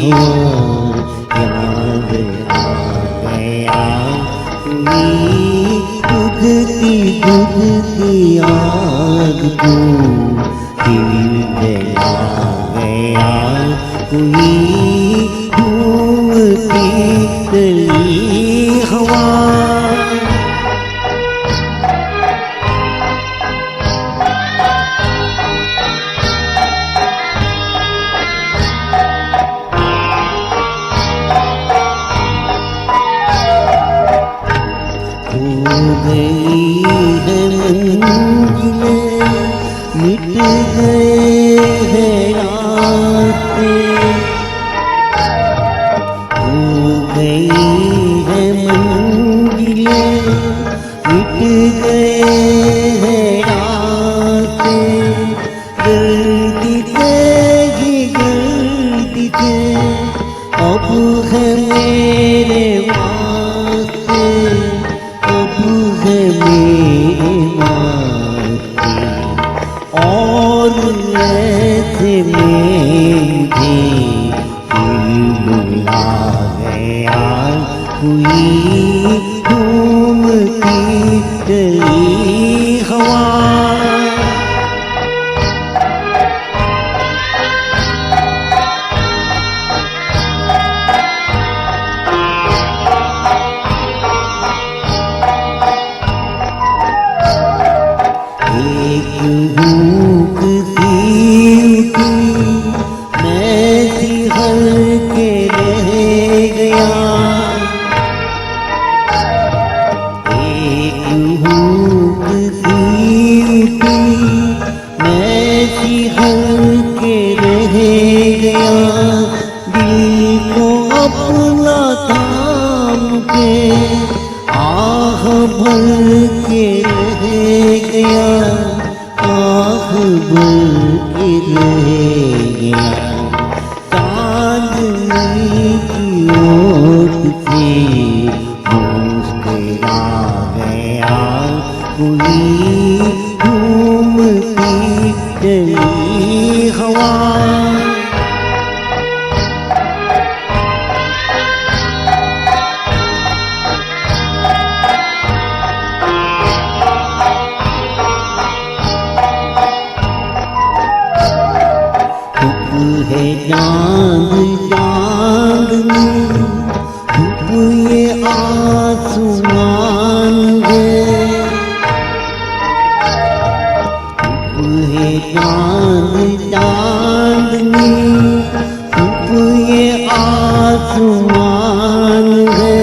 हुआ याद आ गया कोई बुझती बुझती आग को दिल जला गया कोई घूमती चली हवा हो गई है मंजिलें मिट गए हैं रास्ते हो गई है मंजिलें मिट गए हैं रास्ते गलती से ही गलती से अब है मेरे वास्ते है मेरे माथे और ऐसे में मुझे बुला गया कोई घूमती चली हवा एक भूख सी उठी मैं सिहर के रह गया एक भूख सी उठी मैं सिहर के रह गया दिल को अपना थाम के आह भर के रह गया आह भर के रह गया चांदनी की ओट से मुस्कुरा गया कोई घूमती चली हवा है चांद चांदनी धूप ये आसमान है धूप है चांद चांदनी धूप ये आसमान है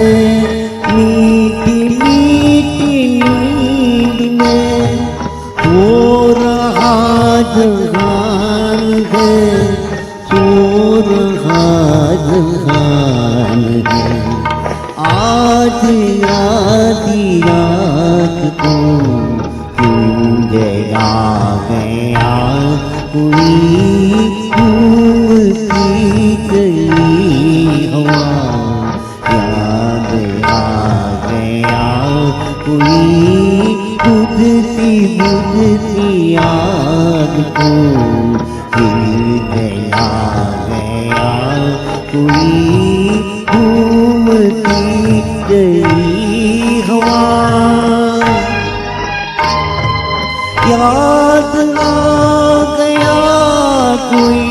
मीठी मीठी नींद में हो रहा जहान है जहान है आज आधी रात को क्यों जगा गया कोई घूमती चली हवा याद आ गया कोई बुझती बुझती आग को दिल जला गया कोई घूमती चली हवा याद आ गया कोई